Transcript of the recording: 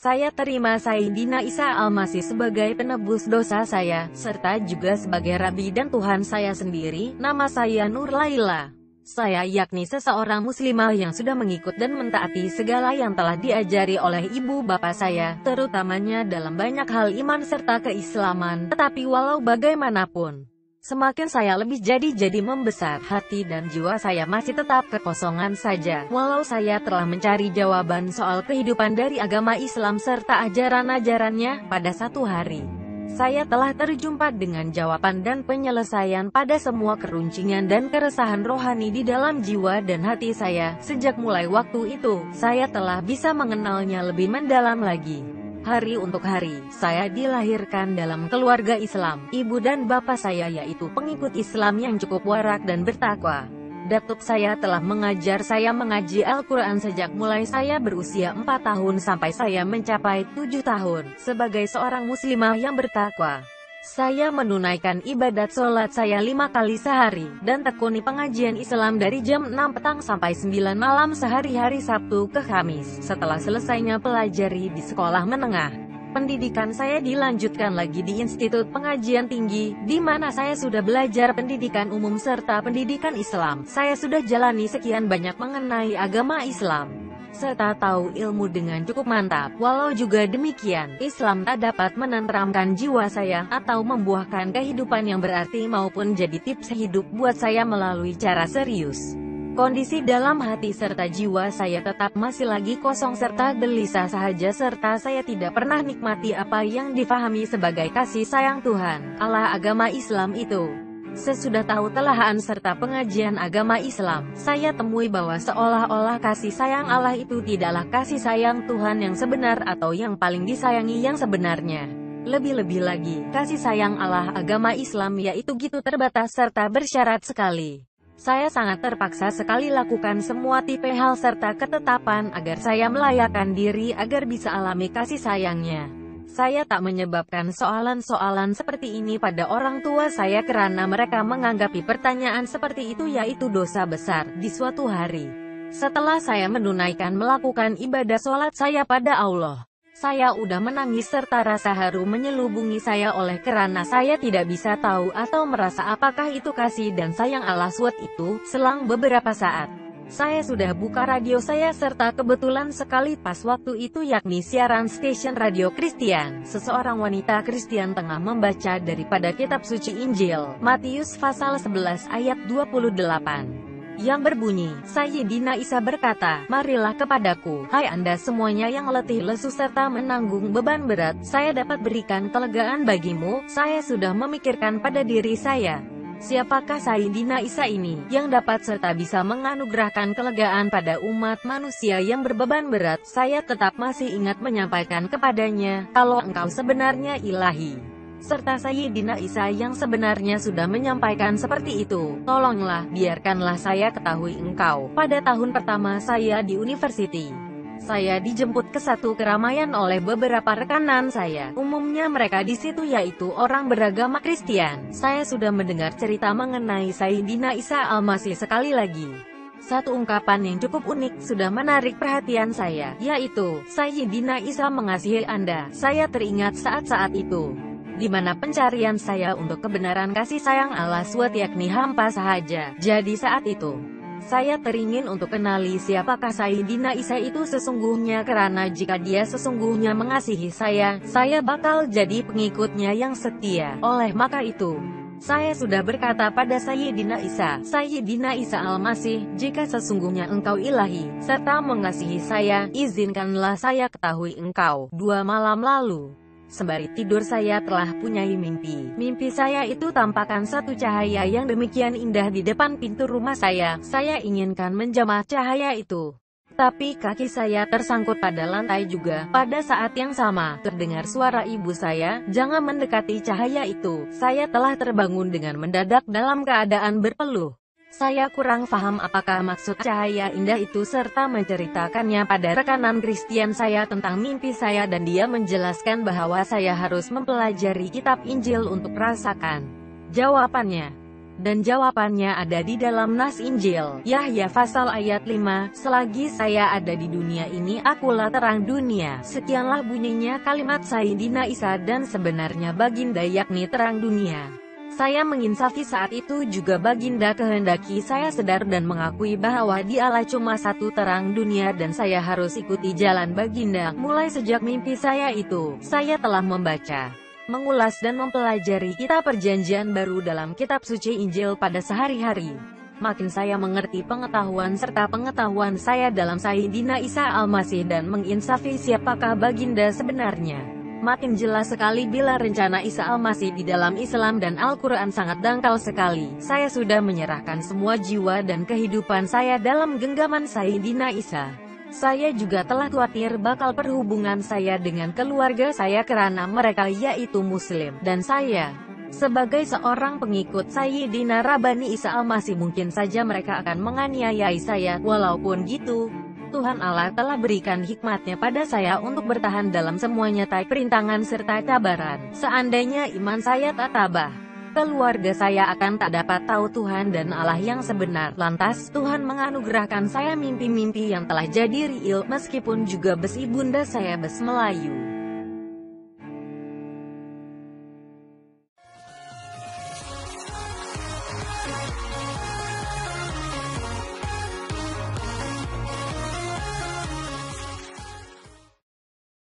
Saya terima Sayyidina Isa Al-Masih sebagai penebus dosa saya, serta juga sebagai Rabi dan Tuhan saya sendiri. Nama saya Nur Laila. Saya yakni seseorang muslimah yang sudah mengikut dan mentaati segala yang telah diajari oleh ibu bapak saya, terutamanya dalam banyak hal iman serta keislaman. Tetapi walau bagaimanapun, semakin saya lebih jadi membesar, hati dan jiwa saya masih tetap kekosongan saja. Walau saya telah mencari jawaban soal kehidupan dari agama Islam serta ajaran-ajarannya, pada satu hari saya telah terjumpa dengan jawaban dan penyelesaian pada semua keruncingan dan keresahan rohani di dalam jiwa dan hati saya. Sejak mulai waktu itu, saya telah bisa mengenalnya lebih mendalam lagi. Hari untuk hari, saya dilahirkan dalam keluarga Islam. Ibu dan bapak saya yaitu pengikut Islam yang cukup warak dan bertakwa. Datuk saya telah mengajar saya mengaji Al-Quran sejak mulai saya berusia 4 tahun sampai saya mencapai 7 tahun. Sebagai seorang muslimah yang bertakwa, saya menunaikan ibadat sholat saya 5 kali sehari, dan tekuni pengajian Islam dari jam 6 petang sampai 9 malam sehari-hari Sabtu ke Kamis. Setelah selesainya pelajari di sekolah menengah, pendidikan saya dilanjutkan lagi di Institut Pengajian Tinggi, di mana saya sudah belajar pendidikan umum serta pendidikan Islam. Saya sudah jalani sekian banyak mengenai agama Islam, serta tahu ilmu dengan cukup mantap. Walau juga demikian, Islam tak dapat menenteramkan jiwa saya, atau membuahkan kehidupan yang berarti maupun jadi tips hidup buat saya melalui cara serius. Kondisi dalam hati serta jiwa saya tetap masih lagi kosong serta gelisah sahaja, serta saya tidak pernah nikmati apa yang difahami sebagai kasih sayang Tuhan, Allah agama Islam itu. Sesudah tahu telahan serta pengajian agama Islam, saya temui bahwa seolah-olah kasih sayang Allah itu tidaklah kasih sayang Tuhan yang sebenar atau yang paling disayangi yang sebenarnya. Lebih-lebih lagi, kasih sayang Allah agama Islam yaitu gitu terbatas serta bersyarat sekali. Saya sangat terpaksa sekali lakukan semua tipe hal serta ketetapan agar saya melayakkan diri agar bisa alami kasih sayangnya. Saya tak menyebabkan soalan-soalan seperti ini pada orang tua saya karena mereka menganggapi pertanyaan seperti itu yaitu dosa besar. Di suatu hari, setelah saya melakukan ibadah sholat saya pada Allah, saya udah menangis serta rasa haru menyelubungi saya oleh karena saya tidak bisa tahu atau merasa apakah itu kasih dan sayang Allah SWT itu. Selang beberapa saat, saya sudah buka radio saya serta kebetulan sekali pas waktu itu yakni siaran stasiun radio Kristen. Seseorang wanita Kristen tengah membaca daripada kitab suci Injil, Matius pasal 11 ayat 28. Yang berbunyi, Sayyidina Isa berkata, "Marilah kepadaku, hai Anda semuanya yang letih lesu serta menanggung beban berat, saya dapat berikan kelegaan bagimu." Saya sudah memikirkan pada diri saya, siapakah Sayyidina Isa ini, yang dapat serta bisa menganugerahkan kelegaan pada umat manusia yang berbeban berat. Saya tetap masih ingat menyampaikan kepadanya, kalau engkau sebenarnya ilahi, serta Sayyidina Isa yang sebenarnya sudah menyampaikan seperti itu, tolonglah, biarkanlah saya ketahui engkau. Pada tahun pertama saya di university, saya dijemput ke satu keramaian oleh beberapa rekanan saya. Umumnya mereka di situ yaitu orang beragama Kristen. Saya sudah mendengar cerita mengenai Sayyidina Isa Al-Masih sekali lagi. Satu ungkapan yang cukup unik sudah menarik perhatian saya, yaitu, Sayyidina Isa mengasihi Anda. Saya teringat saat-saat itu, di mana pencarian saya untuk kebenaran kasih sayang Allah SWT yakni hampa sahaja. Jadi saat itu, saya teringin untuk kenali siapakah Sayyidina Isa itu sesungguhnya, karena jika dia sesungguhnya mengasihi saya bakal jadi pengikutnya yang setia. Oleh maka itu, saya sudah berkata pada Sayyidina Isa, Sayyidina Isa Al-Masih, jika sesungguhnya engkau ilahi, serta mengasihi saya, izinkanlah saya ketahui engkau. 2 malam lalu, sembari tidur saya telah punyai mimpi. Mimpi saya itu tampakkan satu cahaya yang demikian indah di depan pintu rumah saya. Saya inginkan menjamah cahaya itu, tapi kaki saya tersangkut pada lantai juga. Pada saat yang sama, terdengar suara ibu saya, "Jangan mendekati cahaya itu." Saya telah terbangun dengan mendadak dalam keadaan berpeluh. Saya kurang paham apakah maksud cahaya indah itu serta menceritakannya pada rekanan Kristen saya tentang mimpi saya, dan dia menjelaskan bahwa saya harus mempelajari kitab Injil untuk rasakan jawabannya. Dan jawabannya ada di dalam nas Injil, Yahya pasal ayat 5, selagi saya ada di dunia ini akulah terang dunia. Sekianlah bunyinya kalimat Sayyidina Isa dan sebenarnya baginda yakni terang dunia. Saya menginsafi saat itu juga baginda kehendaki saya sadar dan mengakui bahwa dialah cuma satu terang dunia dan saya harus ikuti jalan baginda. Mulai sejak mimpi saya itu, saya telah membaca, mengulas dan mempelajari kitab perjanjian baru dalam kitab suci Injil pada sehari-hari. Makin saya mengerti pengetahuan serta pengetahuan saya dalam Sayyidina Isa Al-Masih dan menginsafi siapakah baginda sebenarnya, makin jelas sekali bila rencana Isa Al-Masih di dalam Islam dan Al-Quran sangat dangkal sekali. Saya sudah menyerahkan semua jiwa dan kehidupan saya dalam genggaman Sayyidina Isa. Saya juga telah khawatir bakal perhubungan saya dengan keluarga saya karena mereka yaitu Muslim, dan saya sebagai seorang pengikut Sayyidina Rabbani Isa Al-Masih mungkin saja mereka akan menganiayai saya. Walaupun gitu, Tuhan Allah telah berikan hikmatnya pada saya untuk bertahan dalam semua nyata perintangan serta cabaran. Seandainya iman saya tak tabah, keluarga saya akan tak dapat tahu Tuhan dan Allah yang sebenar. Lantas, Tuhan menganugerahkan saya mimpi-mimpi yang telah jadi real, meskipun juga bes ibunda saya bes Melayu.